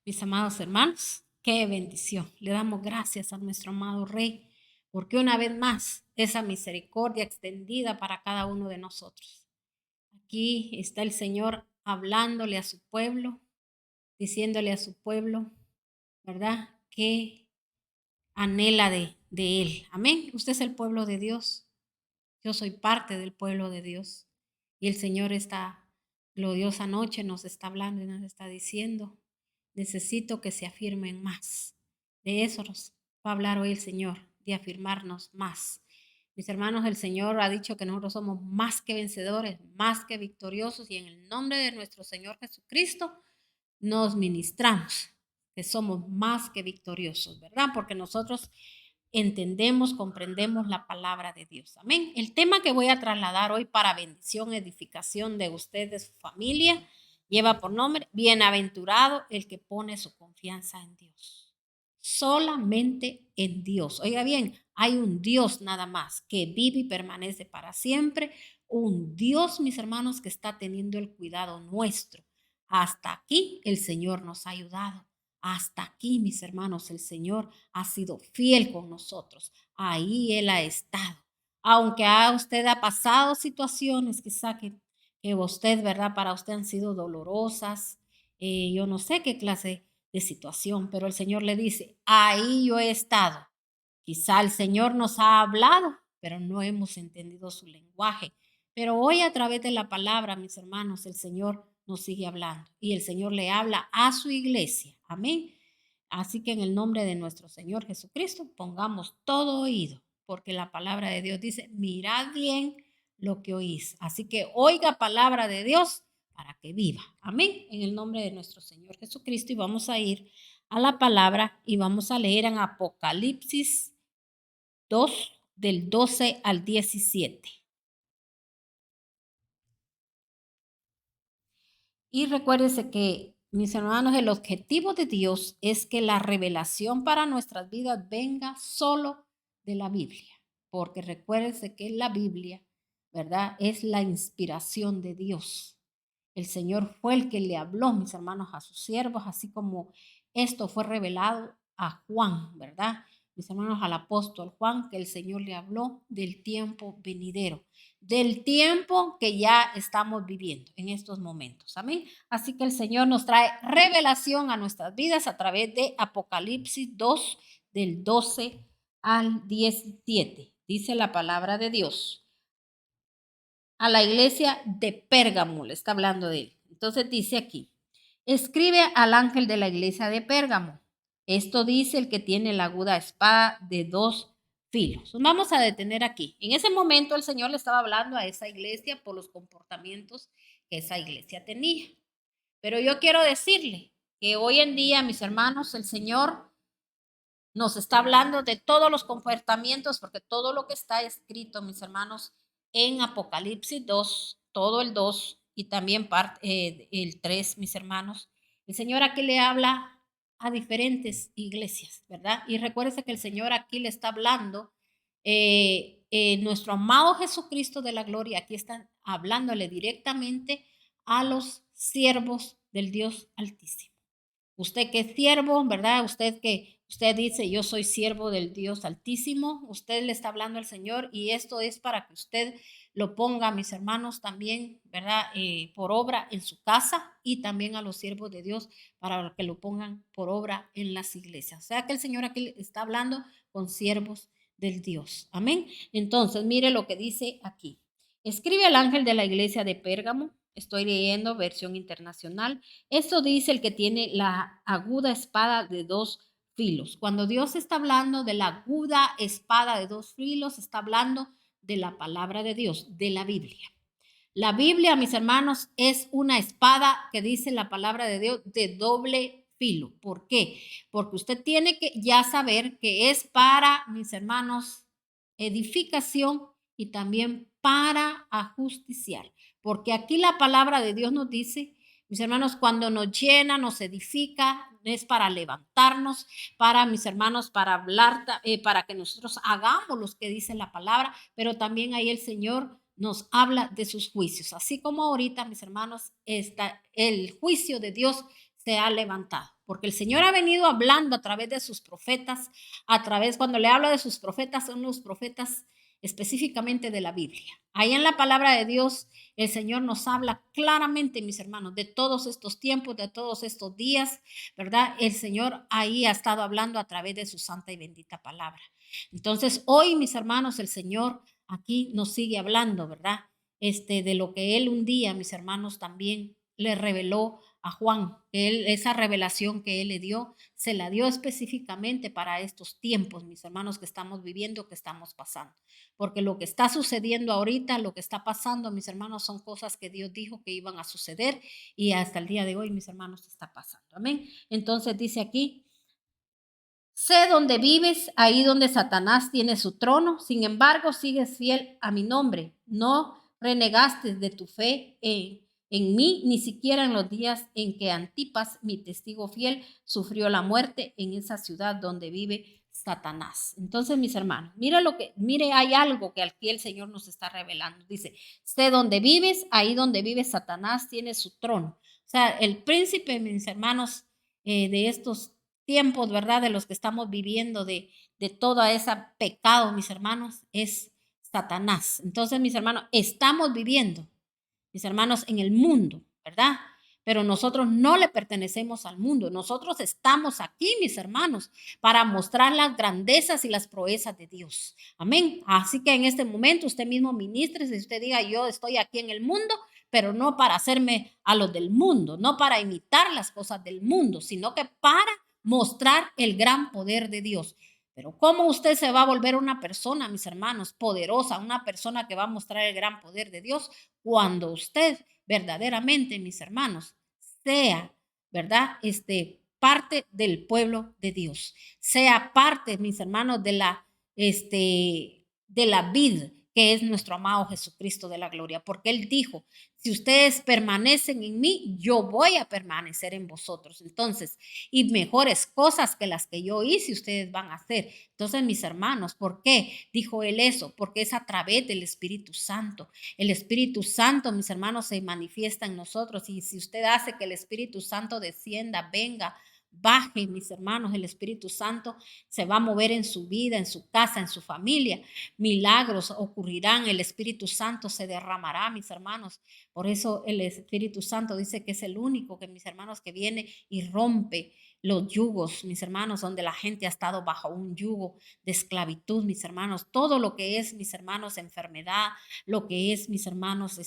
Mis amados hermanos, qué bendición. Le damos gracias a nuestro amado Rey, porque una vez más esa misericordia extendida para cada uno de nosotros. Aquí está el Señor hablándole a su pueblo, diciéndole a su pueblo, ¿verdad? Que anhela de Él. Amén. Usted es el pueblo de Dios. Yo soy parte del pueblo de Dios. Y el Señor esta gloriosa noche nos está hablando y nos está diciendo, necesito que se afirmen más. De eso nos va a hablar hoy el Señor, de afirmarnos más. Mis hermanos, el Señor ha dicho que nosotros somos más que vencedores, más que victoriosos, y en el nombre de nuestro Señor Jesucristo nos ministramos, que somos más que victoriosos, ¿verdad? Porque nosotros entendemos, comprendemos la palabra de Dios. Amén. El tema que voy a trasladar hoy para bendición, edificación de usted, de su familia, lleva por nombre, bienaventurado el que pone su confianza en Dios. Solamente en Dios. Oiga bien, hay un Dios nada más que vive y permanece para siempre. Un Dios, mis hermanos, que está teniendo el cuidado nuestro. Hasta aquí el Señor nos ha ayudado. Hasta aquí, mis hermanos, el Señor ha sido fiel con nosotros. Ahí Él ha estado. Aunque usted ha pasado situaciones quizá que usted, ¿verdad? Para usted han sido dolorosas. Yo no sé qué clase de situación, pero el Señor le dice, ahí yo he estado. Quizá el Señor nos ha hablado, pero no hemos entendido su lenguaje. Pero hoy a través de la palabra, mis hermanos, el Señor nos sigue hablando y el Señor le habla a su iglesia. Amén. Así que en el nombre de nuestro Señor Jesucristo, pongamos todo oído, porque la palabra de Dios dice, mirad bien lo que oís. Así que oiga palabra de Dios para que viva. Amén. En el nombre de nuestro Señor Jesucristo, y vamos a ir a la palabra y vamos a leer en Apocalipsis 2 del 12 al 17. Y recuérdese que, mis hermanos, el objetivo de Dios es que la revelación para nuestras vidas venga solo de la Biblia, porque recuérdese que la Biblia, ¿verdad? Es la inspiración de Dios. El Señor fue el que le habló, mis hermanos, a sus siervos, así como esto fue revelado a Juan, ¿verdad? Mis hermanos, al apóstol Juan, que el Señor le habló del tiempo venidero, del tiempo que ya estamos viviendo en estos momentos. Amén. Así que el Señor nos trae revelación a nuestras vidas a través de Apocalipsis 2 del 12 al 17. Dice la palabra de Dios. A la iglesia de Pérgamo le está hablando de él. Entonces dice aquí, escribe al ángel de la iglesia de Pérgamo. Esto dice el que tiene la aguda espada de dos filos. Vamos a detener aquí. En ese momento el Señor le estaba hablando a esa iglesia por los comportamientos que esa iglesia tenía. Pero yo quiero decirle que hoy en día, mis hermanos, el Señor nos está hablando de todos los comportamientos, porque todo lo que está escrito, mis hermanos, en Apocalipsis 2, todo el 2 y también el 3, mis hermanos, el Señor aquí le habla a diferentes iglesias, ¿verdad? Y recuérdese que el Señor aquí le está hablando, nuestro amado Jesucristo de la gloria, aquí está hablándole directamente a los siervos del Dios Altísimo. Usted que es siervo, ¿verdad? Usted dice, yo soy siervo del Dios Altísimo. Usted le está hablando al Señor y esto es para que usted lo ponga, mis hermanos, también, ¿verdad? Por obra en su casa y también a los siervos de Dios para que lo pongan por obra en las iglesias. O sea que el Señor aquí está hablando con siervos del Dios. Amén. Entonces, mire lo que dice aquí. Escribe al ángel de la iglesia de Pérgamo. Estoy leyendo versión internacional. Esto dice el que tiene la aguda espada de dos filos. Cuando Dios está hablando de la aguda espada de dos filos, está hablando de la palabra de Dios, de la Biblia. La Biblia, mis hermanos, es una espada que dice la palabra de Dios de doble filo. ¿Por qué? Porque usted tiene que ya saber que es para, mis hermanos, edificación y también para ajusticiar. Porque aquí la palabra de Dios nos dice, mis hermanos, cuando nos llena, nos edifica, es para levantarnos, para, mis hermanos, para hablar, para que nosotros hagamos lo que dice la palabra, pero también ahí el Señor nos habla de sus juicios. Así como ahorita, mis hermanos, el juicio de Dios se ha levantado. porque el Señor ha venido hablando a través de sus profetas, cuando le habla de sus profetas, son los profetas específicamente de la Biblia. Ahí en la palabra de Dios, el Señor nos habla claramente, mis hermanos, de todos estos tiempos, de todos estos días, ¿verdad? El Señor ahí ha estado hablando a través de su santa y bendita palabra. Entonces, hoy, mis hermanos, el Señor aquí nos sigue hablando, ¿verdad? De lo que Él un día, mis hermanos, también le reveló a Juan. Esa revelación que Él le dio, se la dio específicamente para estos tiempos, mis hermanos, que estamos viviendo, que estamos pasando. Porque lo que está sucediendo ahorita, lo que está pasando, mis hermanos, son cosas que Dios dijo que iban a suceder y hasta el día de hoy, mis hermanos, está pasando. Amén. Entonces dice aquí, sé dónde vives, ahí donde Satanás tiene su trono. Sin embargo, sigues fiel a mi nombre. No renegaste de tu fe en mí, ni siquiera en los días en que Antipas, mi testigo fiel, sufrió la muerte en esa ciudad donde vive Satanás. Entonces, mis hermanos, mire, hay algo que aquí el Señor nos está revelando. Dice, sé dónde vives, ahí donde vive Satanás tiene su trono. O sea, el príncipe, mis hermanos, de estos tiempos, ¿verdad? De los que estamos viviendo, de todo ese pecado, mis hermanos, es Satanás. Entonces, mis hermanos, estamos viviendo, mis hermanos, en el mundo, ¿verdad? Pero nosotros no le pertenecemos al mundo. Nosotros estamos aquí, mis hermanos, para mostrar las grandezas y las proezas de Dios. Amén. Así que en este momento usted mismo ministre, si usted diga, yo estoy aquí en el mundo, pero no para hacerme a los del mundo, no para imitar las cosas del mundo, sino que para mostrar el gran poder de Dios. Pero ¿cómo usted se va a volver una persona, mis hermanos, poderosa, una persona que va a mostrar el gran poder de Dios cuando usted verdaderamente, mis hermanos, sea, ¿verdad? Parte del pueblo de Dios, sea parte, mis hermanos, de la vid que es nuestro amado Jesucristo de la gloria, porque Él dijo, si ustedes permanecen en mí, yo voy a permanecer en vosotros. Entonces, y mejores cosas que las que yo hice, ustedes van a hacer. Entonces, mis hermanos, ¿por qué dijo Él eso? Porque es a través del Espíritu Santo. El Espíritu Santo, mis hermanos, se manifiesta en nosotros, y si usted hace que el Espíritu Santo descienda, venga, baje, mis hermanos, el Espíritu Santo se va a mover en su vida, en su casa, en su familia. Milagros ocurrirán, el Espíritu Santo se derramará, mis hermanos. Por eso el Espíritu Santo dice que es el único que, mis hermanos, que viene y rompe los yugos, mis hermanos, donde la gente ha estado bajo un yugo de esclavitud, mis hermanos. Todo lo que es, mis hermanos, enfermedad, lo que es, mis hermanos,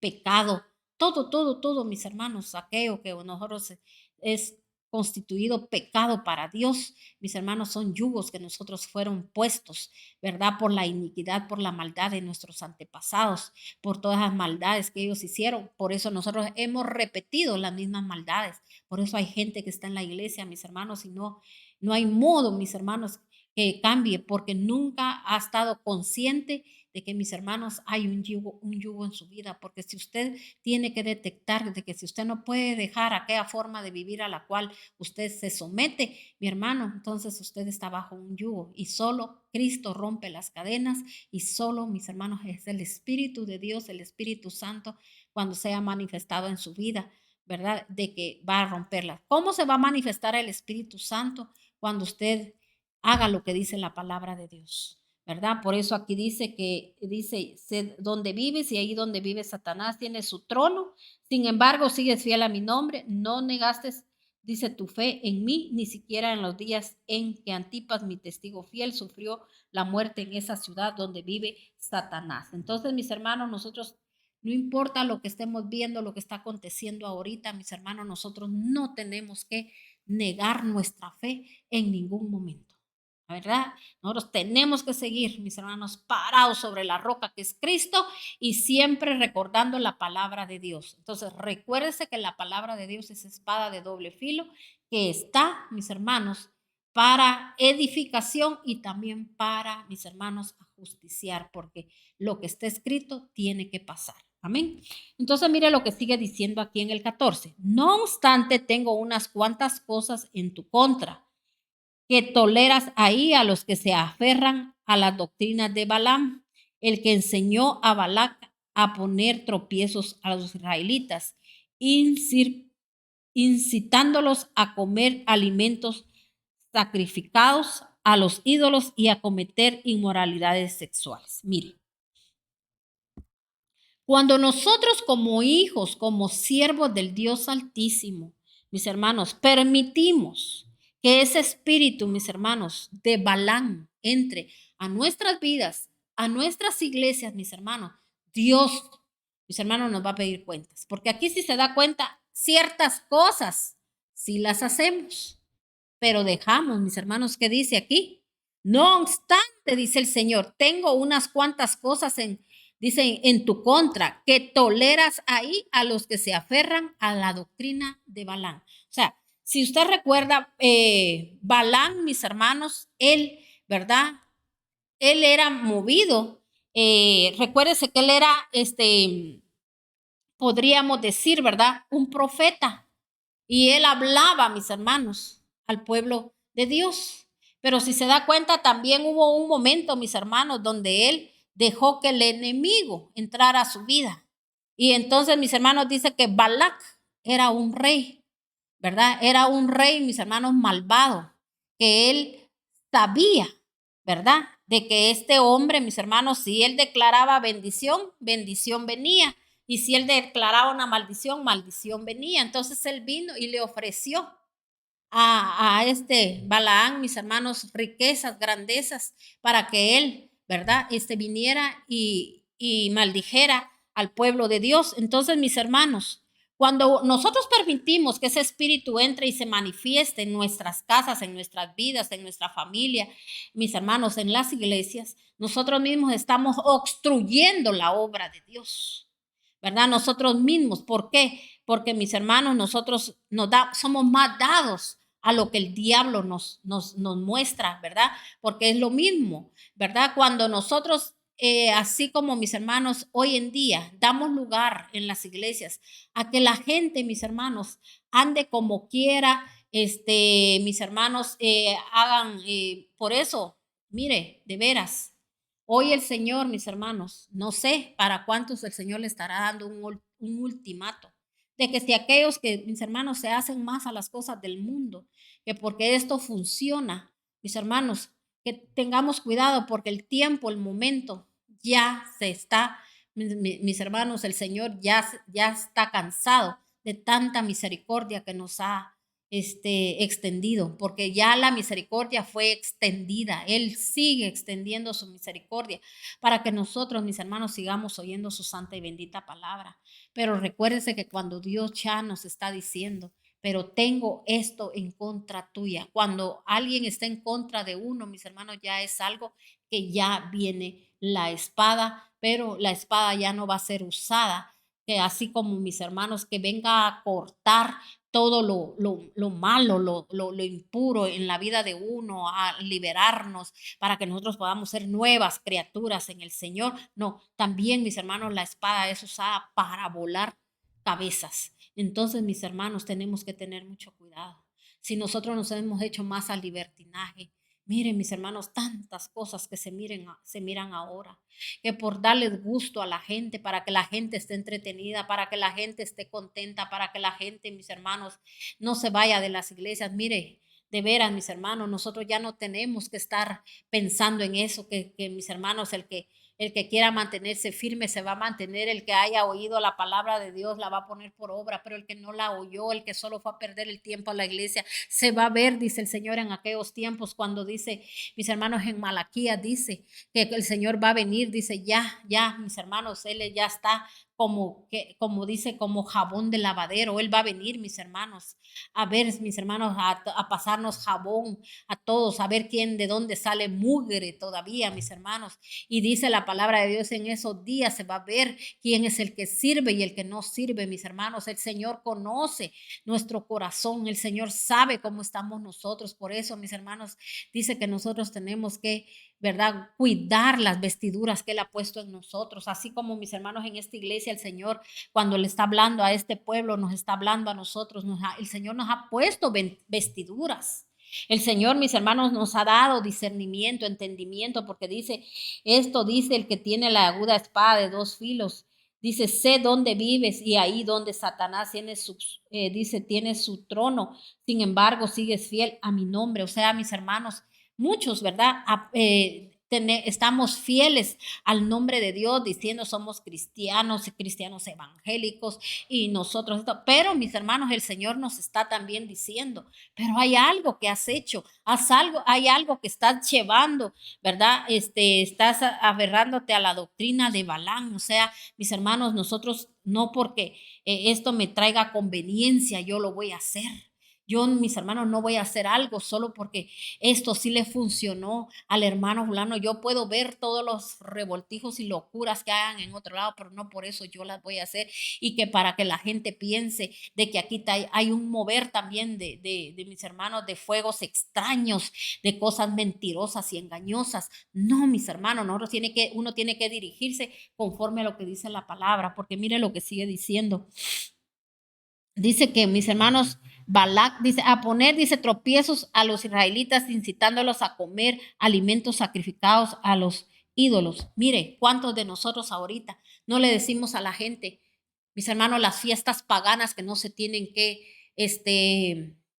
pecado, todo, mis hermanos, aquello que nosotros es constituido pecado para Dios, mis hermanos, son yugos que nosotros fueron puestos, ¿verdad? Por la iniquidad, por la maldad de nuestros antepasados, por todas las maldades que ellos hicieron. Por eso nosotros hemos repetido las mismas maldades. Por eso hay gente que está en la iglesia, mis hermanos, y no hay modo, mis hermanos, que cambie, porque nunca ha estado consciente de que, mis hermanos, hay un yugo en su vida, porque si usted tiene que detectar de que si usted no puede dejar aquella forma de vivir a la cual usted se somete, mi hermano, entonces usted está bajo un yugo, y solo Cristo rompe las cadenas, y solo, mis hermanos, es el Espíritu de Dios, el Espíritu Santo, cuando sea manifestado en su vida, ¿verdad? De que va a romperlas. ¿Cómo se va a manifestar el Espíritu Santo? Cuando usted haga lo que dice la palabra de Dios, ¿verdad? Por eso aquí dice, donde vives, y ahí donde vive Satanás tiene su trono. Sin embargo, sigues fiel a mi nombre, no negaste, dice, tu fe en mí, ni siquiera en los días en que Antipas, mi testigo fiel, sufrió la muerte en esa ciudad donde vive Satanás. Entonces, mis hermanos, nosotros, no importa lo que estemos viendo, lo que está aconteciendo ahorita, mis hermanos, nosotros no tenemos que negar nuestra fe en ningún momento, ¿verdad? Nosotros tenemos que seguir, mis hermanos, parados sobre la roca que es Cristo, y siempre recordando la palabra de Dios. Entonces, recuérdese que la palabra de Dios es espada de doble filo, que está, mis hermanos, para edificación y también para, mis hermanos, ajusticiar, porque lo que está escrito tiene que pasar. Amén. Entonces, mire lo que sigue diciendo aquí en el 14. No obstante, tengo unas cuantas cosas en tu contra, que toleras ahí a los que se aferran a las doctrinas de Balaam, el que enseñó a Balac a poner tropiezos a los israelitas, incitándolos a comer alimentos sacrificados a los ídolos y a cometer inmoralidades sexuales. Mire, cuando nosotros como hijos, como siervos del Dios Altísimo, mis hermanos, permitimos que ese espíritu, mis hermanos, de Balaam entre a nuestras vidas, a nuestras iglesias, mis hermanos, Dios, mis hermanos, nos va a pedir cuentas. Porque aquí si se da cuenta, ciertas cosas sí las hacemos, pero dejamos, mis hermanos, ¿qué dice aquí? No obstante, dice el Señor, tengo unas cuantas cosas dice, en tu contra, que toleras ahí a los que se aferran a la doctrina de Balaam. O sea, si usted recuerda, Balaam, mis hermanos, él, ¿verdad? Él era movido, recuérdese que él era, podríamos decir, ¿verdad? Un profeta. Y él hablaba, mis hermanos, al pueblo de Dios. Pero si se da cuenta, también hubo un momento, mis hermanos, donde él dejó que el enemigo entrara a su vida. Y entonces, mis hermanos, dice que Balac era un rey, ¿verdad? Era un rey, mis hermanos, malvado, que él sabía, ¿verdad? De que este hombre, mis hermanos, si él declaraba bendición, bendición venía. Y si él declaraba una maldición, maldición venía. Entonces él vino y le ofreció a este Balaán, mis hermanos, riquezas, grandezas, para que él, ¿verdad? Viniera y maldijera al pueblo de Dios. Entonces, mis hermanos, cuando nosotros permitimos que ese espíritu entre y se manifieste en nuestras casas, en nuestras vidas, en nuestra familia, mis hermanos, en las iglesias, nosotros mismos estamos obstruyendo la obra de Dios. ¿Verdad? Nosotros mismos. ¿Por qué? Porque mis hermanos, nosotros somos más dados a lo que el diablo nos muestra, ¿verdad? Porque es lo mismo, ¿verdad? Cuando nosotros, así como mis hermanos, hoy en día damos lugar en las iglesias a que la gente, mis hermanos, ande como quiera, mis hermanos, hagan, por eso, mire, de veras, hoy el Señor, mis hermanos, no sé para cuántos el Señor le estará dando un ultimato de que si aquellos que, mis hermanos, se hacen más a las cosas del mundo, que porque esto funciona, mis hermanos, que tengamos cuidado porque el tiempo, el momento ya se está, mis hermanos, el Señor ya está cansado de tanta misericordia que nos ha extendido, porque ya la misericordia fue extendida. Él sigue extendiendo su misericordia para que nosotros, mis hermanos, sigamos oyendo su santa y bendita palabra. Pero recuérdese que cuando Dios ya nos está diciendo, pero tengo esto en contra tuya, cuando alguien está en contra de uno, mis hermanos, ya es algo que ya viene la espada, pero la espada ya no va a ser usada, que así como mis hermanos, que venga a cortar todo lo malo, lo impuro en la vida de uno, a liberarnos para que nosotros podamos ser nuevas criaturas en el Señor. No, también, mis hermanos, la espada es usada para volar cabezas. Entonces, mis hermanos, tenemos que tener mucho cuidado. Si nosotros nos hemos hecho más al libertinaje, miren, mis hermanos, tantas cosas que se miran ahora, que por darles gusto a la gente, para que la gente esté entretenida, para que la gente esté contenta, para que la gente, mis hermanos, no se vaya de las iglesias. Mire, de veras, mis hermanos, nosotros ya no tenemos que estar pensando en eso, que mis hermanos, el que quiera mantenerse firme se va a mantener, el que haya oído la palabra de Dios la va a poner por obra, pero el que no la oyó, el que solo fue a perder el tiempo a la iglesia, se va a ver, dice el Señor, en aquellos tiempos cuando dice, mis hermanos, en Malaquías dice que el Señor va a venir, dice, ya, mis hermanos, Él ya está como dice, como jabón de lavadero. Él va a venir, mis hermanos, a ver, mis hermanos, a pasarnos jabón a todos, a ver de dónde sale mugre todavía, mis hermanos. Y dice la palabra de Dios, en esos días se va a ver quién es el que sirve y el que no sirve, mis hermanos. El Señor conoce nuestro corazón, el Señor sabe cómo estamos nosotros. Por eso, mis hermanos, dice que nosotros tenemos que, ¿verdad?, cuidar las vestiduras que Él ha puesto en nosotros, así como mis hermanos en esta iglesia, el Señor, cuando le está hablando a este pueblo, nos está hablando a nosotros, el Señor nos ha puesto vestiduras. El Señor, mis hermanos, nos ha dado discernimiento, entendimiento, porque dice, esto dice el que tiene la aguda espada de dos filos. Dice, sé dónde vives y ahí donde Satanás tiene su trono. Sin embargo, sigues fiel a mi nombre. O sea, mis hermanos, muchos, ¿verdad? Estamos fieles al nombre de Dios diciendo somos cristianos, cristianos evangélicos y nosotros, pero mis hermanos, el Señor nos está también diciendo, pero hay algo que has hecho, haz algo, hay algo que estás llevando, ¿verdad? Estás aferrándote a la doctrina de Balaam. O sea, mis hermanos, nosotros no porque esto me traiga conveniencia, yo lo voy a hacer. Yo, mis hermanos, no voy a hacer algo solo porque esto sí le funcionó al hermano fulano. Yo puedo ver todos los revoltijos y locuras que hagan en otro lado, pero no por eso yo las voy a hacer. Y que para que la gente piense de que aquí hay un mover también de mis hermanos, de fuegos extraños, de cosas mentirosas y engañosas. No, mis hermanos, uno tiene que dirigirse conforme a lo que dice la palabra, porque mire lo que sigue diciendo. Dice que mis hermanos, Balac dice a poner, dice, tropiezos a los israelitas, incitándolos a comer alimentos sacrificados a los ídolos. Mire, ¿cuántos de nosotros ahorita no le decimos a la gente, mis hermanos, las fiestas paganas que no se tienen que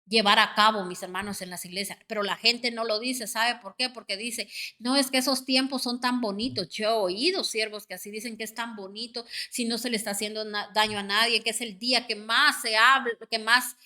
llevar a cabo, mis hermanos, en las iglesias? Pero la gente no lo dice. ¿Sabe por qué? Porque dice, no, es que esos tiempos son tan bonitos. Yo he oído siervos que así dicen que es tan bonito si no se le está haciendo daño a nadie, que es el día que más se habla, que más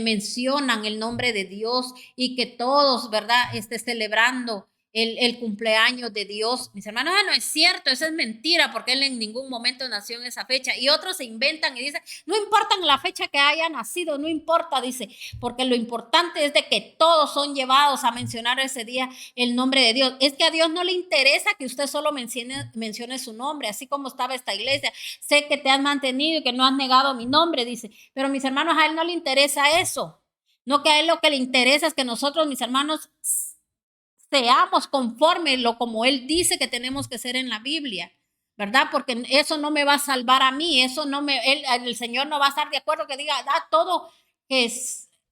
mencionan el nombre de Dios y que todos, ¿verdad?, celebrando el cumpleaños de Dios. Mis hermanos, no es cierto, eso es mentira, porque él en ningún momento nació en esa fecha. Y otros se inventan y dicen, no importa la fecha que haya nacido, no importa, dice, porque lo importante es de que todos son llevados a mencionar ese día el nombre de Dios. Es que a Dios no le interesa que usted solo mencione su nombre, así como estaba esta iglesia. Sé que te has mantenido y que no has negado mi nombre, dice, pero mis hermanos, a él no le interesa eso. No, que a él lo que le interesa es que nosotros, mis hermanos, seamos conforme como él dice que tenemos que ser en la Biblia, ¿verdad? Porque eso no me va a salvar a mí, eso no el Señor no va a estar de acuerdo que diga, todo,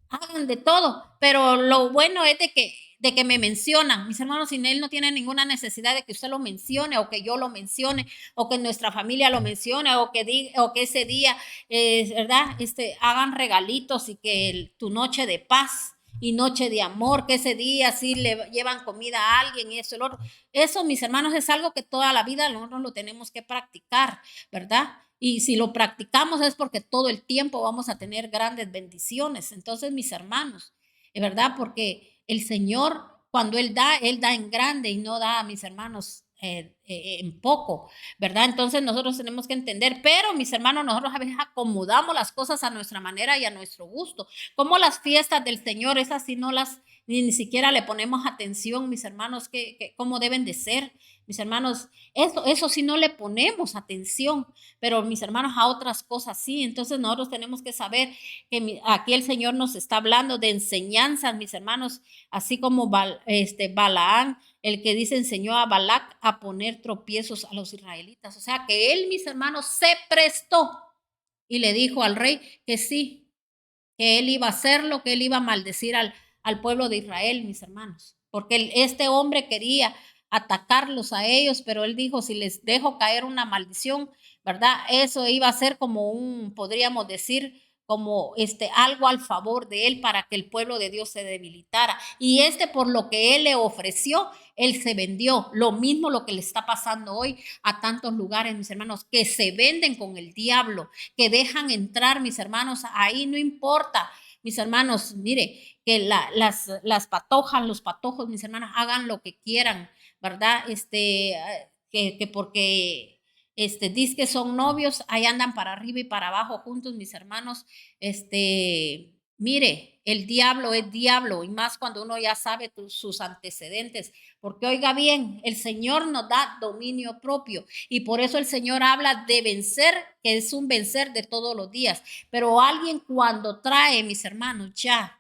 hagan de todo, pero lo bueno es de que me mencionan. Mis hermanos, sin él no tiene ninguna necesidad de que usted lo mencione o que yo lo mencione o que nuestra familia lo mencione o que ese día, ¿verdad? Hagan regalitos y que tu noche de paz y noche de amor, que ese día sí le llevan comida a alguien y eso, el otro. Eso, mis hermanos, es algo que toda la vida nosotros lo tenemos que practicar, ¿verdad? Y si lo practicamos es porque todo el tiempo vamos a tener grandes bendiciones. Entonces, mis hermanos, ¿verdad? Porque el Señor, cuando Él da en grande y no da a mis hermanos en poco, ¿verdad? Entonces nosotros tenemos que entender, pero mis hermanos, nosotros a veces acomodamos las cosas a nuestra manera y a nuestro gusto, como las fiestas del Señor, esas sí no las, ni siquiera le ponemos atención, mis hermanos, cómo deben de ser, mis hermanos, eso sí no le ponemos atención, pero mis hermanos a otras cosas sí. Entonces nosotros tenemos que saber que aquí el Señor nos está hablando de enseñanzas, mis hermanos, así como Balaán, el que dice enseñó a Balac a poner tropiezos a los israelitas. O sea que él, mis hermanos, se prestó y le dijo al rey que sí, que él iba a hacerlo, que él iba a maldecir al pueblo de Israel, mis hermanos, porque este hombre quería atacarlos a ellos, pero él dijo, si les dejo caer una maldición, ¿verdad? Eso iba a ser como podríamos decir, como algo al favor de él para que el pueblo de Dios se debilitara. Y por lo que él le ofreció, él se vendió. Lo mismo lo que le está pasando hoy a tantos lugares, mis hermanos, que se venden con el diablo, que dejan entrar, mis hermanos, ahí no importa. Mis hermanos, mire, que las patojas, los patojos, mis hermanos, hagan lo que quieran, ¿verdad? Que porque dice que son novios, ahí andan para arriba y para abajo juntos, mis hermanos. Mire, el diablo es diablo, y más cuando uno ya sabe sus antecedentes, porque oiga bien, el Señor nos da dominio propio, y por eso el Señor habla de vencer, que es un vencer de todos los días. Pero alguien cuando trae, mis hermanos, ya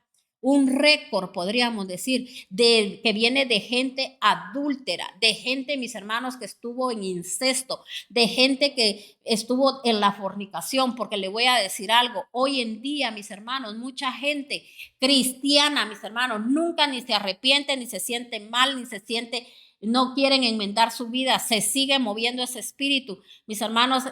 un récord, podríamos decir, que viene de gente adúltera, de gente, mis hermanos, que estuvo en incesto, de gente que estuvo en la fornicación, porque le voy a decir algo, hoy en día, mis hermanos, mucha gente cristiana, mis hermanos, nunca ni se arrepiente, ni se siente mal, ni se siente no quieren enmendar su vida, se sigue moviendo ese espíritu. Mis hermanos,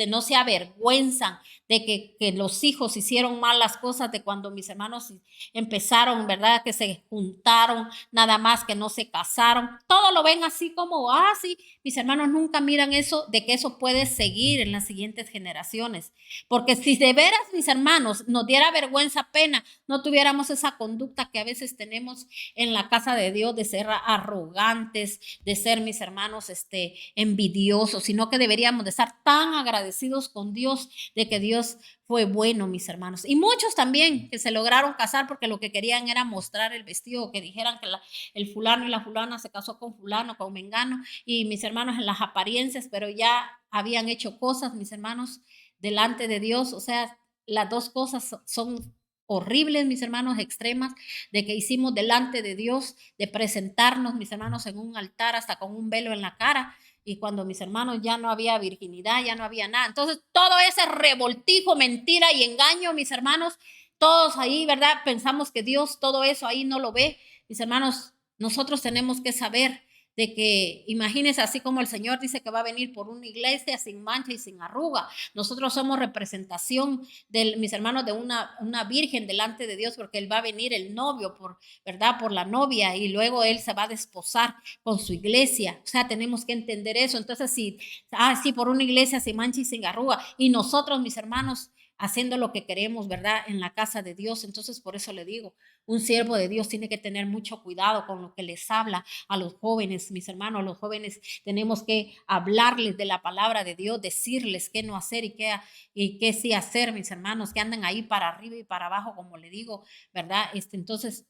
no se avergüenzan de que los hijos hicieron mal las cosas, de cuando mis hermanos empezaron, ¿verdad? Que se juntaron, nada más que no se casaron. Todo lo ven así como, sí, mis hermanos nunca miran eso, de que eso puede seguir en las siguientes generaciones. Porque si de veras, mis hermanos, nos diera vergüenza, pena, no tuviéramos esa conducta que a veces tenemos en la casa de Dios, de ser arrogantes, de ser, mis hermanos, envidiosos, sino que deberíamos de estar tan agradecidos con Dios, de que Dios fue bueno, mis hermanos. Y muchos también que se lograron casar porque lo que querían era mostrar el vestido, que dijeran que el fulano y la fulana se casó con fulano, con mengano, y mis hermanos, en las apariencias, pero ya habían hecho cosas, mis hermanos, delante de Dios. O sea, las dos cosas son horribles, mis hermanos, extremas, de que hicimos delante de Dios, de presentarnos, mis hermanos, en un altar hasta con un velo en la cara, y cuando, mis hermanos, ya no había virginidad, ya no había nada. Entonces, todo ese revoltijo, mentira y engaño, mis hermanos, todos ahí, ¿verdad? Pensamos que Dios todo eso ahí no lo ve. Mis hermanos, nosotros tenemos que saber de que, imagínense, así como el Señor dice que va a venir por una iglesia sin mancha y sin arruga, nosotros somos representación de, mis hermanos, de una virgen delante de Dios, porque Él va a venir el novio, ¿verdad? Por la novia, y luego Él se va a desposar con su iglesia. O sea, tenemos que entender eso. Entonces, sí, por una iglesia sin mancha y sin arruga, y nosotros, mis hermanos, haciendo lo que queremos, ¿verdad? En la casa de Dios. Entonces, por eso le digo, un siervo de Dios tiene que tener mucho cuidado con lo que les habla a los jóvenes, mis hermanos. A los jóvenes tenemos que hablarles de la palabra de Dios, decirles qué no hacer y qué sí hacer, mis hermanos, que andan ahí para arriba y para abajo, como le digo, ¿verdad? Entonces,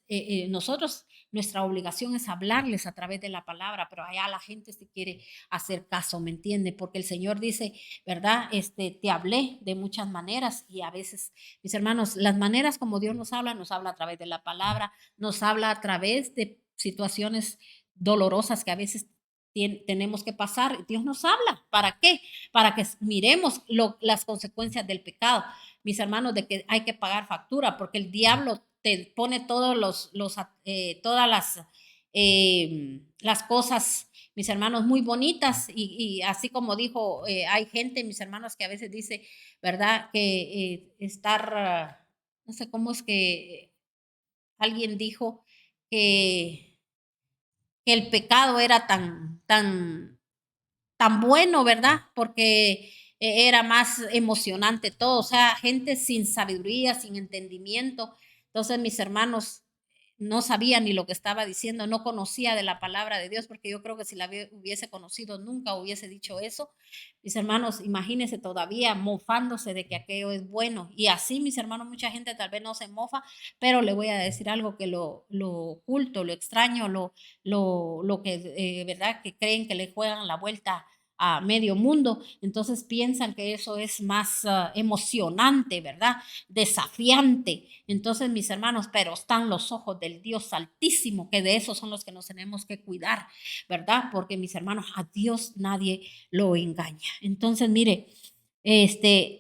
nosotros, nuestra obligación es hablarles a través de la palabra, pero allá la gente se quiere hacer caso, ¿me entiende? Porque el Señor dice, ¿verdad? Te hablé de muchas maneras, y a veces, mis hermanos, las maneras como Dios nos habla a través de la palabra, nos habla a través de situaciones dolorosas que a veces tenemos que pasar. Dios nos habla, ¿para qué? Para que miremos las consecuencias del pecado, mis hermanos, de que hay que pagar factura, porque el diablo te pone todas las cosas, mis hermanos, muy bonitas, y así como dijo, hay gente, mis hermanos, que a veces dice, ¿verdad? Que no sé cómo es que alguien dijo que el pecado era tan bueno, ¿verdad? Porque era más emocionante todo. O sea, gente sin sabiduría, sin entendimiento. Entonces, mis hermanos, no sabía ni lo que estaba diciendo, no conocía de la palabra de Dios, porque yo creo que si la hubiese conocido nunca hubiese dicho eso. Mis hermanos, imagínense todavía mofándose de que aquello es bueno. Y así, mis hermanos, mucha gente tal vez no se mofa, pero le voy a decir algo, que lo oculto, lo extraño, lo que, ¿verdad? Que creen que le juegan la vuelta a medio mundo, entonces piensan que eso es más emocionante, ¿verdad? Desafiante. Entonces, mis hermanos, pero están los ojos del Dios Altísimo, que de esos son los que nos tenemos que cuidar, ¿verdad? Porque, mis hermanos, a Dios nadie lo engaña. Entonces, mire,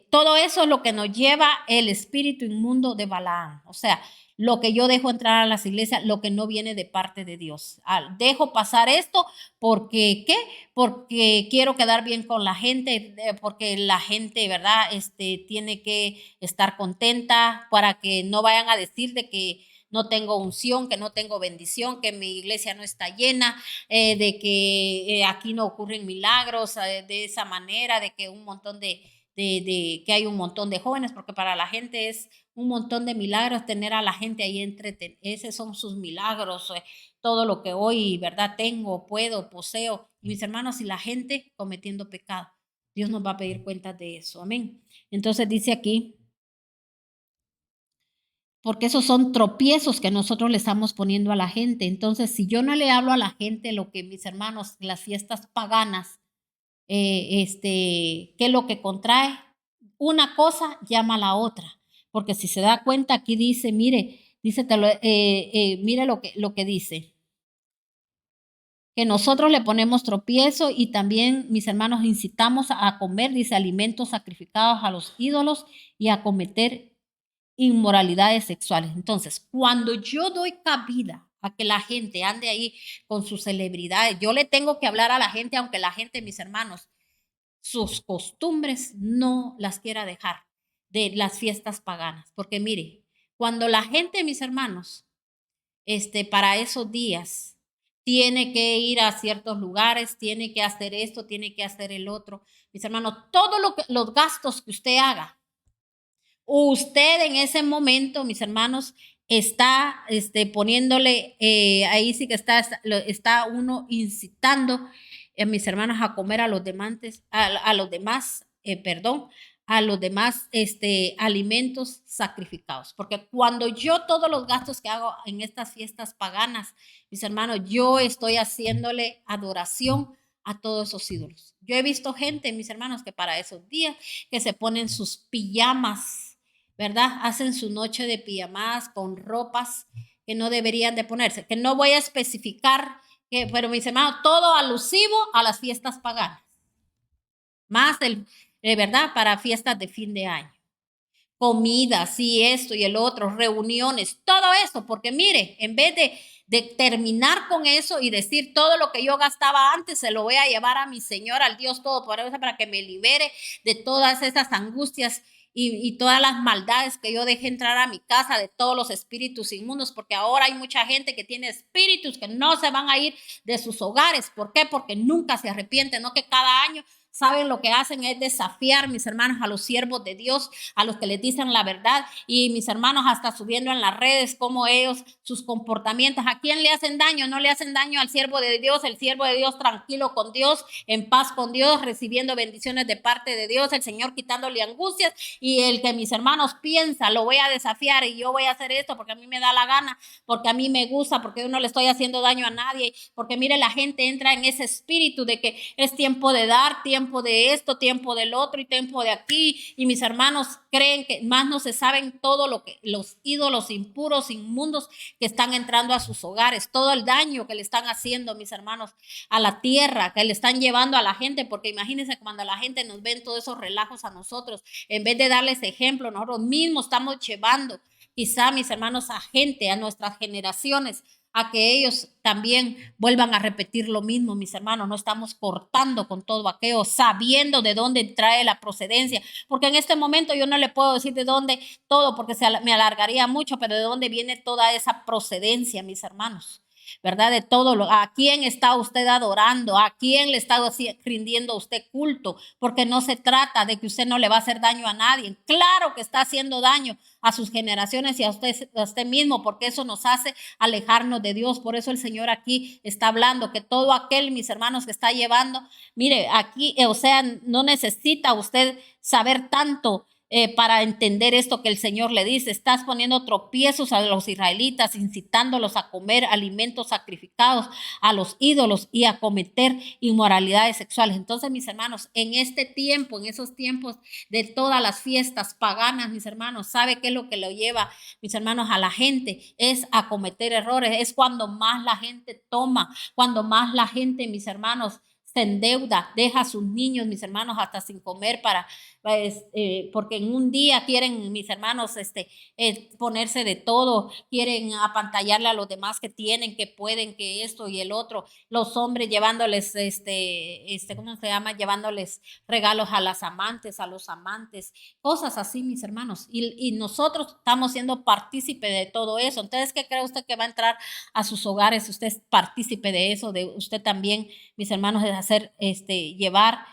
todo eso es lo que nos lleva el espíritu inmundo de Balaam. O sea, lo que yo dejo entrar a las iglesias, lo que no viene de parte de Dios. Dejo pasar esto porque, ¿qué? Porque quiero quedar bien con la gente, porque la gente, ¿verdad? Tiene que estar contenta, para que no vayan a decir de que no tengo unción, que no tengo bendición, que mi iglesia no está llena, de que aquí no ocurren milagros, de esa manera, de que un montón que hay un montón de jóvenes, porque para la gente es un montón de milagros tener a la gente ahí esos son sus milagros, todo lo que hoy, ¿verdad? Tengo, puedo, poseo. Y mis hermanos, y la gente cometiendo pecado, Dios nos va a pedir cuentas de eso, amén. Entonces dice aquí, porque esos son tropiezos que nosotros le estamos poniendo a la gente. Entonces, si yo no le hablo a la gente lo que, mis hermanos, las fiestas paganas, qué es lo que contrae, una cosa llama a la otra. Porque si se da cuenta, aquí dice, mire, mire lo que dice, que nosotros le ponemos tropiezo, y también, mis hermanos, incitamos a comer, dice, alimentos sacrificados a los ídolos, y a cometer inmoralidades sexuales. Entonces, cuando yo doy cabida a que la gente ande ahí con sus celebridades. Yo le tengo que hablar a la gente, aunque la gente, mis hermanos, sus costumbres no las quiera dejar de las fiestas paganas. Porque mire, cuando la gente, mis hermanos, para esos días, tiene que ir a ciertos lugares, tiene que hacer esto, tiene que hacer el otro. Mis hermanos, todo los gastos que usted haga, usted en ese momento, mis hermanos, está poniéndole, ahí sí que está uno incitando a mis hermanos a comer a los demás, a los demás, perdón, a los demás alimentos sacrificados. Porque cuando yo todos los gastos que hago en estas fiestas paganas, mis hermanos, yo estoy haciéndole adoración a todos esos ídolos. Yo he visto gente, mis hermanos, que para esos días que se ponen sus pijamas, ¿verdad? Hacen su noche de pijamas con ropas que no deberían de ponerse, que no voy a especificar, pero mis hermanos, todo alusivo a las fiestas paganas, más de verdad, para fiestas de fin de año. Comidas y esto y el otro, reuniones, todo eso, porque mire, en vez de terminar con eso y decir todo lo que yo gastaba antes, se lo voy a llevar a mi Señor, al Dios Todopoderoso, para que me libere de todas esas angustias y todas las maldades que yo dejé entrar a mi casa, de todos los espíritus inmundos, porque ahora hay mucha gente que tiene espíritus que no se van a ir de sus hogares. ¿Por qué? Porque nunca se arrepienten, no que cada año saben lo que hacen es desafiar, mis hermanos, a los siervos de Dios, a los que les dicen la verdad, y mis hermanos hasta subiendo en las redes como ellos, sus comportamientos. ¿A quién le hacen daño? No le hacen daño al siervo de Dios, el siervo de Dios tranquilo con Dios, en paz con Dios, recibiendo bendiciones de parte de Dios, el Señor quitándole angustias, y el que mis hermanos piensa, lo voy a desafiar y yo voy a hacer esto porque a mí me da la gana, porque a mí me gusta, porque yo no le estoy haciendo daño a nadie, porque mire, la gente entra en ese espíritu de que es tiempo de dar, tiempo de esto, tiempo del otro y tiempo de aquí, y mis hermanos creen que más no se saben todo lo que los ídolos impuros, inmundos que están entrando a sus hogares, todo el daño que le están haciendo, mis hermanos, a la tierra, que le están llevando a la gente, porque imagínense cuando la gente nos ven todos esos relajos a nosotros, en vez de darles ejemplo, nosotros mismos estamos llevando quizá, mis hermanos, a gente, a nuestras generaciones, a que ellos también vuelvan a repetir lo mismo, mis hermanos. No estamos cortando con todo aquello, sabiendo de dónde trae la procedencia, porque en este momento yo no le puedo decir de dónde todo, porque me alargaría mucho, pero de dónde viene toda esa procedencia, mis hermanos. ¿Verdad? De todo a quién está usted adorando, a quién le está rindiendo usted culto, porque no se trata de que usted no le va a hacer daño a nadie. Claro que está haciendo daño a sus generaciones y a usted mismo, porque eso nos hace alejarnos de Dios. Por eso el Señor aquí está hablando que todo aquel, mis hermanos, que está llevando, mire, aquí, o sea, no necesita usted saber tanto para entender esto que el Señor le dice. Estás poniendo tropiezos a los israelitas, incitándolos a comer alimentos sacrificados a los ídolos y a cometer inmoralidades sexuales. Entonces, mis hermanos, en este tiempo, en esos tiempos de todas las fiestas paganas, mis hermanos, ¿sabe qué es lo que lo lleva, mis hermanos, a la gente? Es a cometer errores. Es cuando más la gente toma, cuando más la gente, mis hermanos, se endeuda, deja a sus niños, mis hermanos, hasta sin comer porque en un día quieren, mis hermanos, ponerse de todo, quieren apantallarle a los demás que tienen, que pueden, que esto y el otro. Los hombres llevándoles, ¿cómo se llama? Llevándoles regalos a las amantes, a los amantes, cosas así, mis hermanos. Y nosotros estamos siendo partícipe de todo eso. Entonces, ¿qué cree usted que va a entrar a sus hogares? Usted es partícipe de eso, de usted también, mis hermanos, es hacer, llevar,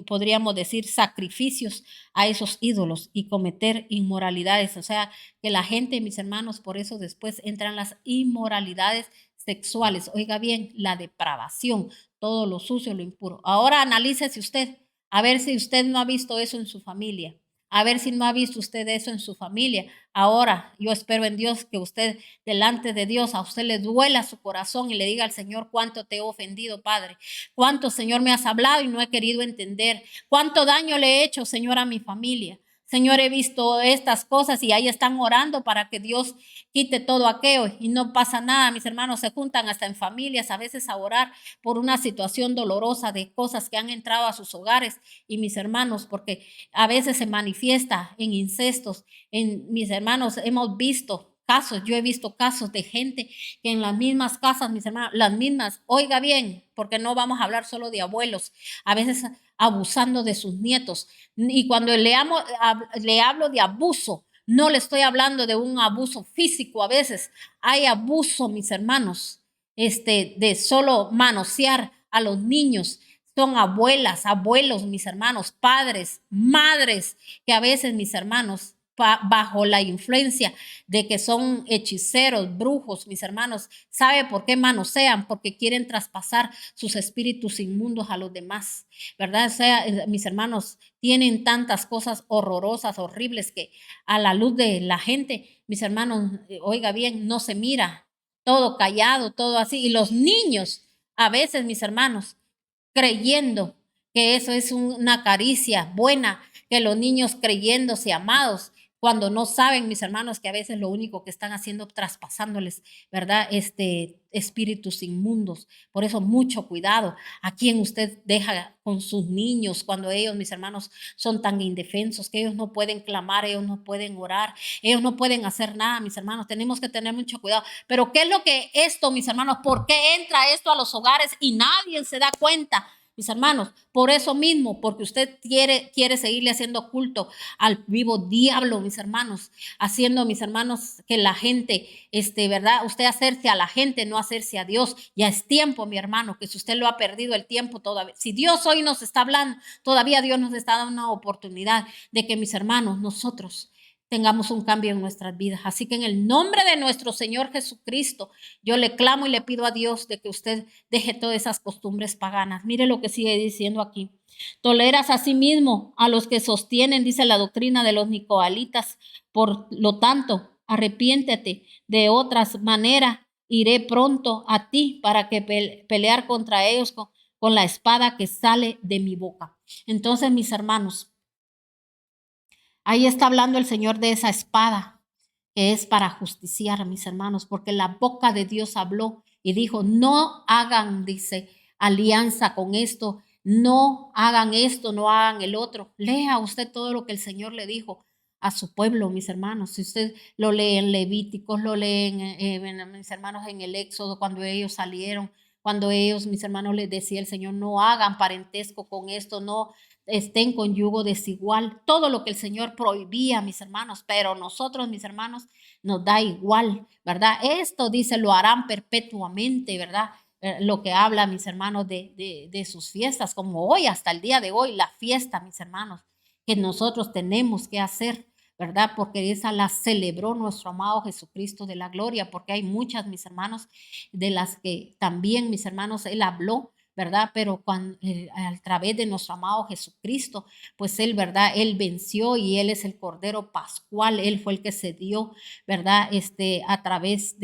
podríamos decir, sacrificios a esos ídolos y cometer inmoralidades. O sea, que la gente, mis hermanos, por eso después entran las inmoralidades sexuales. Oiga bien, la depravación, todo lo sucio, lo impuro. Ahora analícese usted, a ver si usted no ha visto eso en su familia. A ver si no ha visto usted eso en su familia. Ahora yo espero en Dios que usted, delante de Dios, a usted le duela su corazón y le diga al Señor: cuánto te he ofendido, Padre. Cuánto, Señor, me has hablado y no he querido entender. Cuánto daño le he hecho, Señor, a mi familia. Señor, he visto estas cosas y ahí están orando para que Dios quite todo aquello y no pasa nada. Mis hermanos se juntan hasta en familias a veces a orar por una situación dolorosa de cosas que han entrado a sus hogares. Y mis hermanos, porque a veces se manifiesta en incestos, mis hermanos, hemos visto casos, yo he visto casos de gente que en las mismas casas, mis hermanos, las mismas, oiga bien, porque no vamos a hablar solo de abuelos, a veces abusando de sus nietos. Y cuando le hablo de abuso, no le estoy hablando de un abuso físico, a veces hay abuso, mis hermanos, de solo manosear a los niños. Son abuelas, abuelos, mis hermanos, padres, madres, que a veces, mis hermanos, bajo la influencia de que son hechiceros, brujos, mis hermanos, ¿sabe por qué manosean? Porque quieren traspasar sus espíritus inmundos a los demás, ¿verdad? O sea, mis hermanos, tienen tantas cosas horrorosas, horribles, que a la luz de la gente, mis hermanos, oiga bien, no se mira, todo callado, todo así. Y los niños, a veces, mis hermanos, creyendo que eso es una caricia buena, que los niños creyéndose amados, cuando no saben, mis hermanos, que a veces lo único que están haciendo traspasándoles, ¿verdad? Espíritus inmundos. Por eso mucho cuidado a quien usted deja con sus niños cuando ellos, mis hermanos, son tan indefensos que ellos no pueden clamar, ellos no pueden orar, ellos no pueden hacer nada, mis hermanos. Tenemos que tener mucho cuidado. Pero ¿qué es lo que esto, mis hermanos? ¿Por qué entra esto a los hogares y nadie se da cuenta? Mis hermanos, por eso mismo, porque usted quiere seguirle haciendo culto al vivo diablo, mis hermanos, haciendo, mis hermanos, que la gente, ¿verdad? Usted hacerse a la gente, no hacerse a Dios. Ya es tiempo, mi hermano, que si usted lo ha perdido el tiempo todavía, si Dios hoy nos está hablando, todavía Dios nos está dando una oportunidad de que, mis hermanos, nosotros tengamos un cambio en nuestras vidas. Así que en el nombre de nuestro Señor Jesucristo, yo le clamo y le pido a Dios de que usted deje todas esas costumbres paganas. Mire lo que sigue diciendo aquí. Toleras a sí mismo a los que sostienen, dice la doctrina de los nicolaítas. Por lo tanto, arrepiéntete. De otras maneras, iré pronto a ti para que pelear contra ellos con la espada que sale de mi boca. Entonces, mis hermanos, ahí está hablando el Señor de esa espada que es para justiciar, mis hermanos, porque la boca de Dios habló y dijo, no hagan, dice, alianza con esto, no hagan esto, no hagan el otro. Lea usted todo lo que el Señor le dijo a su pueblo, mis hermanos. Si usted lo lee en Levíticos, lo leen, mis hermanos, en el Éxodo, cuando ellos salieron, cuando ellos, mis hermanos, les decía el Señor, no hagan parentesco con esto, no estén con yugo desigual, todo lo que el Señor prohibía, mis hermanos, pero nosotros, mis hermanos, nos da igual, ¿verdad? Esto dice, lo harán perpetuamente, ¿verdad? Lo que habla, mis hermanos, de sus fiestas, como hoy, hasta el día de hoy, la fiesta, mis hermanos, que nosotros tenemos que hacer, ¿verdad? Porque esa la celebró nuestro amado Jesucristo de la gloria, porque hay muchas, mis hermanos, de las que también, mis hermanos, Él habló, ¿verdad? Pero a través de nuestro amado Jesucristo, pues Él, ¿verdad? Él venció y Él es el Cordero Pascual, Él fue el que se dio, ¿verdad? A través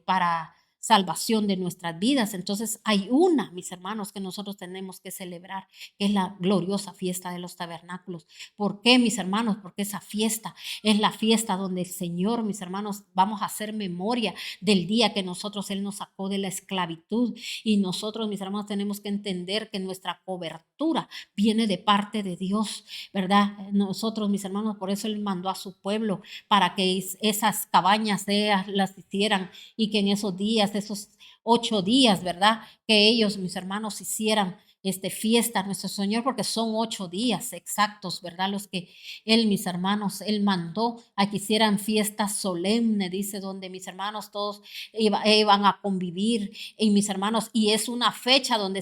para salvación de nuestras vidas. Entonces hay una, mis hermanos, que nosotros tenemos que celebrar, que es la gloriosa fiesta de los tabernáculos. ¿Por qué, mis hermanos? Porque esa fiesta es la fiesta donde el Señor, mis hermanos, vamos a hacer memoria del día que Él nos sacó de la esclavitud. Y nosotros, mis hermanos, tenemos que entender que nuestra cobertura viene de parte de Dios, ¿verdad? Nosotros, mis hermanos, por eso Él mandó a su pueblo para que esas cabañas las hicieran y que en esos días, esos 8 días, ¿verdad? Que ellos, mis hermanos, hicieran fiesta a nuestro Señor, porque son 8 días exactos, ¿verdad? Los que Él, mis hermanos, Él mandó a que hicieran fiesta solemne, dice, donde mis hermanos todos iban a convivir, y mis hermanos, y es una fecha donde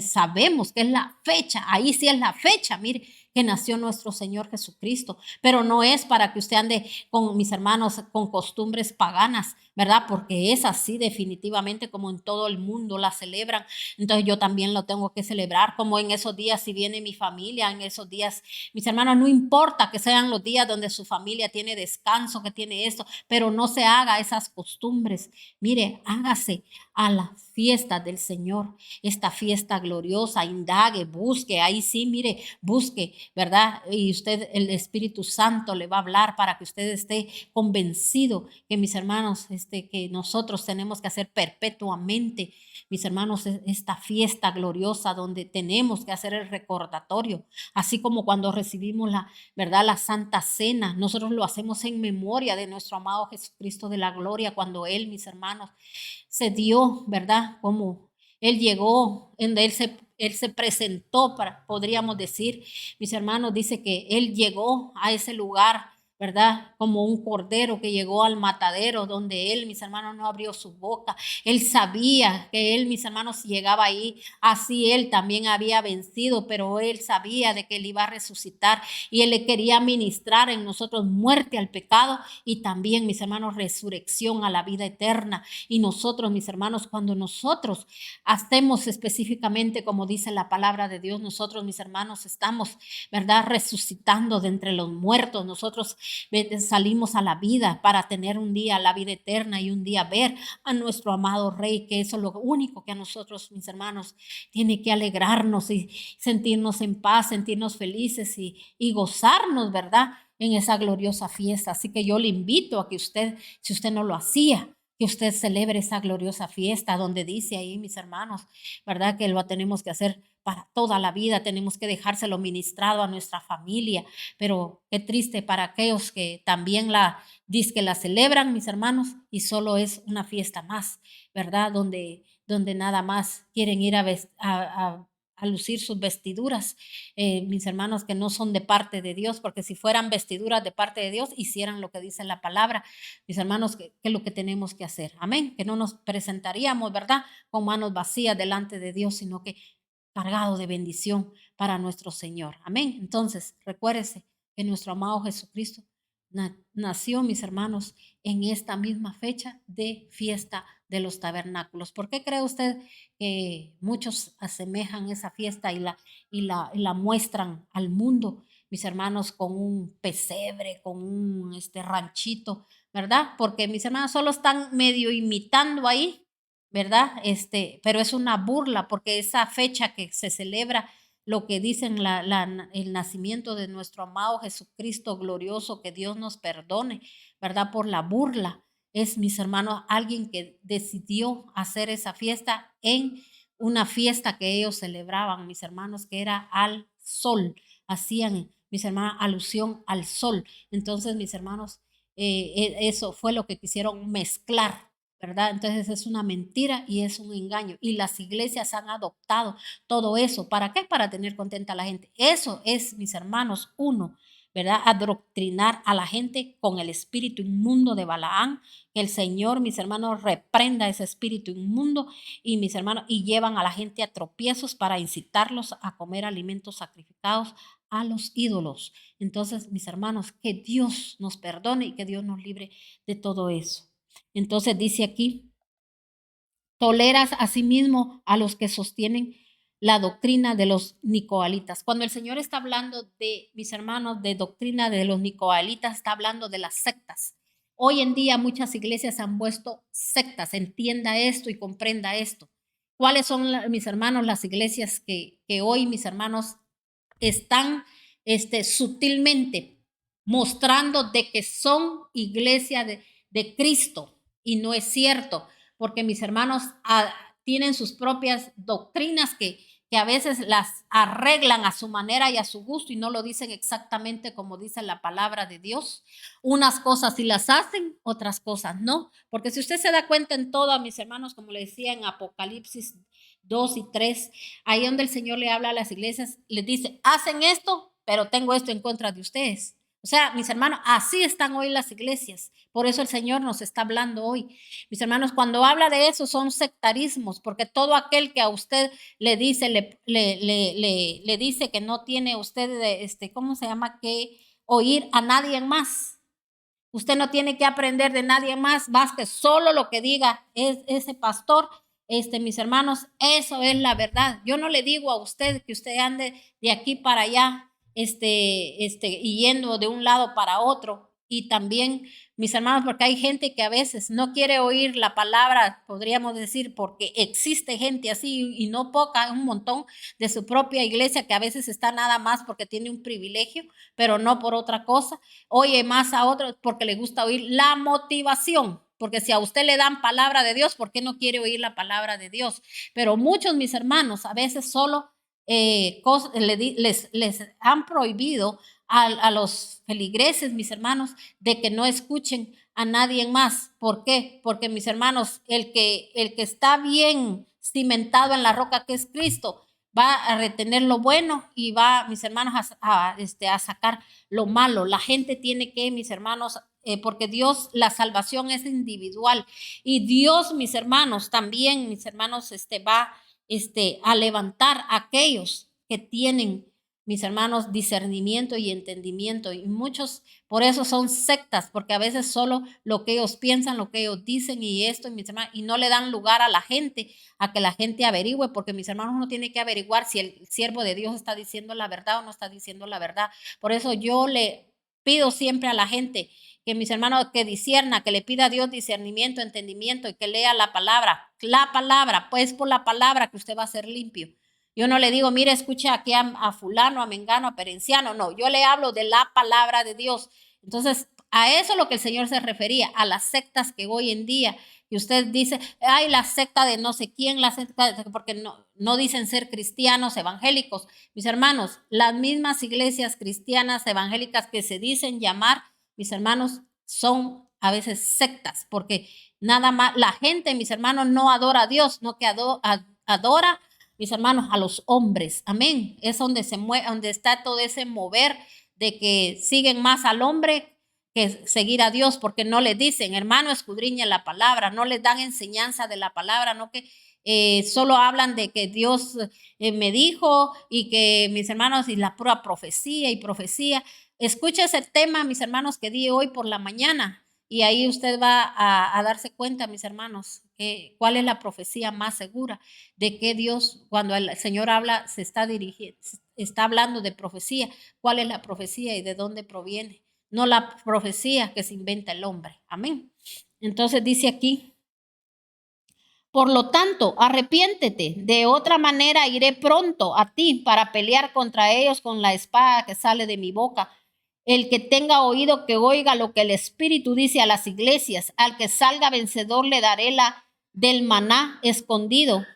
sabemos que es la fecha, ahí sí es la fecha, mire, que nació nuestro Señor Jesucristo, pero no es para que usted ande con mis hermanos con costumbres paganas, ¿verdad? Porque es así definitivamente como en todo el mundo la celebran. Entonces yo también lo tengo que celebrar, como en esos días si viene mi familia, en esos días, mis hermanos, no importa que sean los días donde su familia tiene descanso, que tiene esto, pero no se haga esas costumbres. Mire, a la fiesta del Señor, esta fiesta gloriosa, indague, busque, ahí sí, mire, busque, ¿verdad? Y usted, el Espíritu Santo le va a hablar para que usted esté convencido que, mis hermanos, que nosotros tenemos que hacer perpetuamente, mis hermanos, esta fiesta gloriosa donde tenemos que hacer el recordatorio, así como cuando recibimos ¿verdad? La Santa Cena, nosotros lo hacemos en memoria de nuestro amado Jesucristo de la gloria, cuando Él, mis hermanos, se dio, ¿verdad? Como Él llegó, en Él se presentó, podríamos decir, mis hermanos, dice que Él llegó a ese lugar, ¿verdad? Como un cordero que llegó al matadero, donde Él, mis hermanos, no abrió su boca. Él sabía que Él, mis hermanos, llegaba ahí, así Él también había vencido, pero Él sabía de que Él iba a resucitar y Él le quería ministrar en nosotros muerte al pecado y también, mis hermanos, resurrección a la vida eterna. Y nosotros, mis hermanos, cuando nosotros hacemos específicamente como dice la palabra de Dios, nosotros, mis hermanos, estamos, ¿verdad? Resucitando de entre los muertos. Nosotros salimos a la vida para tener un día la vida eterna y un día ver a nuestro amado Rey, que eso es lo único que a nosotros, mis hermanos, tiene que alegrarnos y sentirnos en paz, sentirnos felices y gozarnos, ¿verdad? En esa gloriosa fiesta. Así que yo le invito a que usted, si usted no lo hacía, que usted celebre esa gloriosa fiesta donde dice ahí, mis hermanos, ¿verdad? Que lo tenemos que hacer para toda la vida, tenemos que dejárselo ministrado a nuestra familia, pero qué triste para aquellos que también que la celebran, mis hermanos, y solo es una fiesta más, ¿verdad? Donde nada más quieren ir a lucir sus vestiduras, mis hermanos, que no son de parte de Dios, porque si fueran vestiduras de parte de Dios, hicieran lo que dice la palabra, mis hermanos, que es lo que tenemos que hacer, amén, que no nos presentaríamos, ¿verdad?, con manos vacías delante de Dios, sino que cargado de bendición para nuestro Señor, amén. Entonces, recuérdese que nuestro amado Jesucristo nació, mis hermanos, en esta misma fecha de fiesta de los tabernáculos. ¿Por qué cree usted que muchos asemejan esa fiesta y la muestran al mundo, mis hermanos, con un pesebre, con un ranchito, ¿verdad? Porque mis hermanos solo están medio imitando ahí, ¿verdad? Pero es una burla porque esa fecha que se celebra lo que dicen el nacimiento de nuestro amado Jesucristo glorioso, que Dios nos perdone, ¿verdad? Por la burla. Es, mis hermanos, alguien que decidió hacer esa fiesta en una fiesta que ellos celebraban, mis hermanos, que era al sol. Hacían, mis hermanos, alusión al sol. Entonces, mis hermanos, eso fue lo que quisieron mezclar, ¿verdad? Entonces es una mentira y es un engaño. Y las iglesias han adoptado todo eso. ¿Para qué? Para tener contenta a la gente. Eso es, mis hermanos, uno, ¿verdad? Adoctrinar a la gente con el espíritu inmundo de Balaán. Que el Señor, mis hermanos, reprenda ese espíritu inmundo y mis hermanos, y llevan a la gente a tropiezos para incitarlos a comer alimentos sacrificados a los ídolos. Entonces, mis hermanos, que Dios nos perdone y que Dios nos libre de todo eso. Entonces dice aquí, toleras asimismo a los que sostienen la doctrina de los nicoalitas. Cuando el Señor está hablando de, mis hermanos, de doctrina de los nicoalitas, está hablando de las sectas. Hoy en día muchas iglesias han puesto sectas, entienda esto y comprenda esto. ¿Cuáles son, mis hermanos, las iglesias que hoy, mis hermanos, están sutilmente mostrando de que son iglesia de Cristo? Y no es cierto, porque mis hermanos tienen sus propias doctrinas que a veces las arreglan a su manera y a su gusto y no lo dicen exactamente como dice la palabra de Dios. Unas cosas sí las hacen, otras cosas no. Porque si usted se da cuenta en todo, mis hermanos, como le decía en Apocalipsis 2 y 3, ahí donde el Señor le habla a las iglesias, les dice, hacen esto, pero tengo esto en contra de ustedes. O sea, mis hermanos, así están hoy las iglesias. Por eso el Señor nos está hablando hoy. Mis hermanos, cuando habla de eso son sectarismos, porque todo aquel que a usted le dice, le dice que no tiene usted, ¿cómo se llama? Que oír a nadie más. Usted no tiene que aprender de nadie más que solo lo que diga ese pastor. Mis hermanos, eso es la verdad. Yo no le digo a usted que usted ande de aquí para allá, y yendo de un lado para otro, Y también, mis hermanos, porque hay gente que a veces no quiere oír la palabra, podríamos decir, porque existe gente así y no poca, un montón de su propia iglesia que a veces está nada más porque tiene un privilegio, pero no por otra cosa. Oye más a otros porque le gusta oír la motivación. Porque si a usted le dan palabra de Dios, ¿por qué no quiere oír la palabra de Dios? Pero muchos, mis hermanos, a veces solo les han prohibido a los feligreses, mis hermanos, de que no escuchen a nadie más. ¿Por qué? Porque, mis hermanos, el que está bien cimentado en la roca que es Cristo, va a retener lo bueno y va, mis hermanos, a sacar lo malo. La gente tiene que, mis hermanos, porque Dios, la salvación es individual y Dios, mis hermanos, también, mis hermanos, va a levantar a aquellos que tienen, mis hermanos, discernimiento y entendimiento. Y muchos, por eso son sectas, porque a veces solo lo que ellos piensan, lo que ellos dicen y esto, mis hermanos, y no le dan lugar a la gente, a que la gente averigüe, porque mis hermanos, uno tiene que averiguar si el siervo de Dios está diciendo la verdad o no está diciendo la verdad. Por eso yo le pido siempre a la gente que, mis hermanos, que discierna, que le pida a Dios discernimiento, entendimiento y que lea la palabra, pues por la palabra que usted va a ser limpio. Yo no le digo, mire, escucha aquí a fulano, a mengano, a perenciano, no, yo le hablo de la palabra de Dios. Entonces, a eso es lo que el Señor se refería, a las sectas que hoy en día, y usted dice, ay, la secta de no sé quién, la secta, porque no dicen ser cristianos evangélicos. Mis hermanos, las mismas iglesias cristianas evangélicas que se dicen llamar, mis hermanos, son a veces sectas, porque nada más, la gente, mis hermanos, no adora a Dios, no que adora, mis hermanos, a los hombres. Amén. Es donde se mueve, donde está todo ese mover de que siguen más al hombre que seguir a Dios, porque no le dicen, hermano, escudriña la palabra, no les dan enseñanza de la palabra, no que solo hablan de que Dios me dijo y que, mis hermanos, y la pura profecía y profecía. Escucha ese tema, mis hermanos, que di hoy por la mañana. Y ahí usted va a darse cuenta, mis hermanos, cuál es la profecía más segura, de que Dios, cuando el Señor habla, está hablando de profecía, cuál es la profecía y de dónde proviene, no la profecía que se inventa el hombre. Amén. Entonces dice aquí, por lo tanto, arrepiéntete, de otra manera iré pronto a ti para pelear contra ellos con la espada que sale de mi boca. El que tenga oído que oiga lo que el Espíritu dice a las iglesias. Al que salga vencedor le daré la del maná escondido.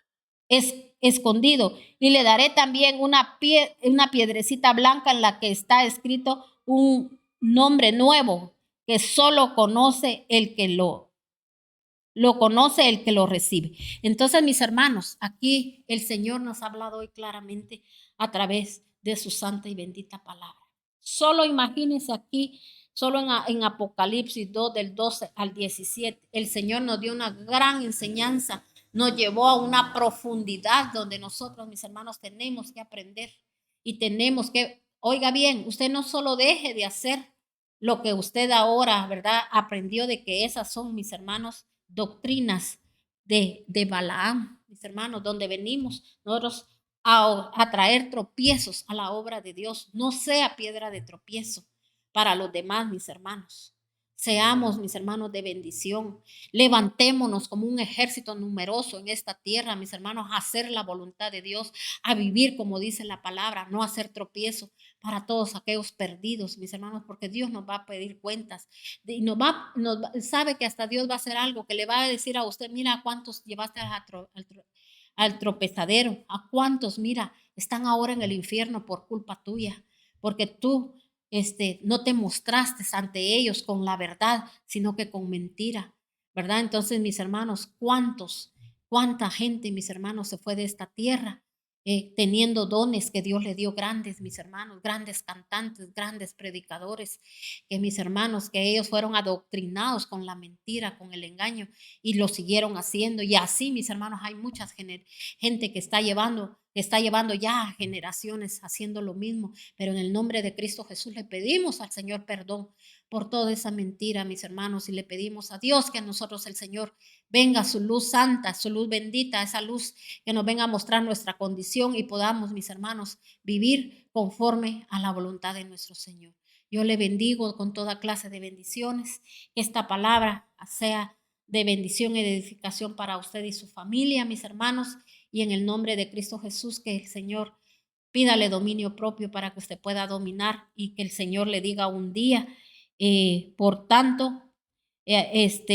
Y le daré también una piedrecita blanca en la que está escrito un nombre nuevo que solo conoce el que lo conoce el que lo recibe. Entonces, mis hermanos, aquí el Señor nos ha hablado hoy claramente a través de su santa y bendita palabra. Solo imagínense aquí, solo en Apocalipsis 2, del 12 al 17, el Señor nos dio una gran enseñanza, nos llevó a una profundidad donde nosotros, mis hermanos, tenemos que aprender y tenemos que, oiga bien, usted no solo deje de hacer lo que usted ahora, ¿verdad? Aprendió de que esas son, mis hermanos, doctrinas de Balaam, mis hermanos, donde venimos nosotros a traer tropiezos a la obra de Dios. No sea piedra de tropiezo para los demás, mis hermanos. Seamos, mis hermanos, de bendición. Levantémonos como un ejército numeroso en esta tierra, mis hermanos, a hacer la voluntad de Dios, a vivir como dice la palabra, no hacer tropiezo para todos aquellos perdidos, mis hermanos, porque Dios nos va a pedir cuentas. Y sabe que hasta Dios va a hacer algo, que le va a decir a usted, mira a cuántos llevaste al tropezadero, a cuántos, mira, están ahora en el infierno por culpa tuya, porque tú no te mostraste ante ellos con la verdad, sino que con mentira, ¿verdad? Entonces, mis hermanos, cuánta gente, mis hermanos, se fue de esta tierra teniendo dones que Dios le dio grandes, mis hermanos, grandes cantantes, grandes predicadores, que mis hermanos, que ellos fueron adoctrinados con la mentira, con el engaño y lo siguieron haciendo. Y así, mis hermanos, hay mucha gente que está llevando que está llevando ya generaciones haciendo lo mismo, pero en el nombre de Cristo Jesús le pedimos al Señor perdón por toda esa mentira, mis hermanos, y le pedimos a Dios que a nosotros el Señor venga su luz santa, su luz bendita, esa luz que nos venga a mostrar nuestra condición y podamos, mis hermanos, vivir conforme a la voluntad de nuestro Señor. Yo le bendigo con toda clase de bendiciones, que esta palabra sea de bendición y de edificación para usted y su familia, mis hermanos, y en el nombre de Cristo Jesús, que el Señor pídale dominio propio para que usted pueda dominar y que el Señor le diga un día, por tanto, que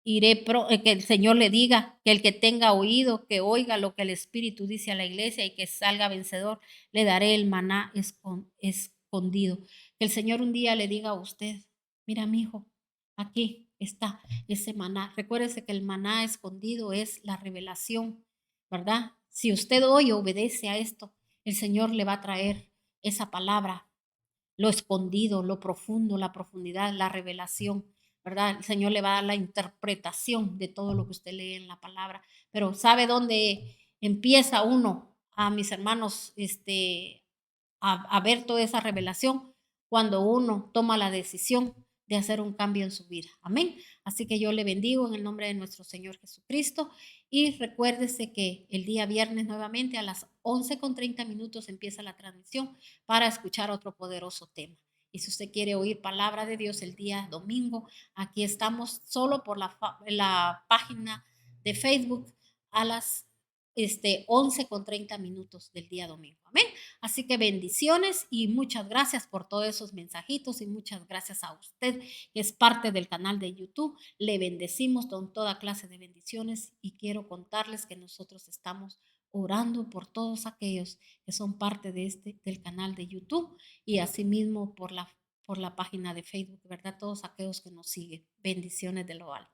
el Señor le diga que el que tenga oído, que oiga lo que el Espíritu dice a la iglesia y que salga vencedor, le daré el maná escondido. Que el Señor un día le diga a usted, mira, mi hijo, aquí está ese maná. Recuérdese que el maná escondido es la revelación, ¿verdad? Si usted hoy obedece a esto, el Señor le va a traer esa palabra, lo escondido, lo profundo, la profundidad, la revelación, ¿verdad? El Señor le va a dar la interpretación de todo lo que usted lee en la palabra. Pero ¿sabe dónde empieza uno, a mis hermanos, a ver toda esa revelación? Cuando uno toma la decisión de hacer un cambio en su vida. Amén. Así que yo le bendigo en el nombre de nuestro Señor Jesucristo y recuérdese que el día viernes nuevamente a las 11:30 empieza la transmisión para escuchar otro poderoso tema. Y si usted quiere oír palabra de Dios el día domingo, aquí estamos solo por la página de Facebook a las 11:30 del día domingo. Amén. Así que bendiciones y muchas gracias por todos esos mensajitos y muchas gracias a usted que es parte del canal de YouTube. Le bendecimos con toda clase de bendiciones y quiero contarles que nosotros estamos orando por todos aquellos que son parte del canal de YouTube y asimismo por la página de Facebook, ¿verdad? Todos aquellos que nos siguen. Bendiciones de lo alto.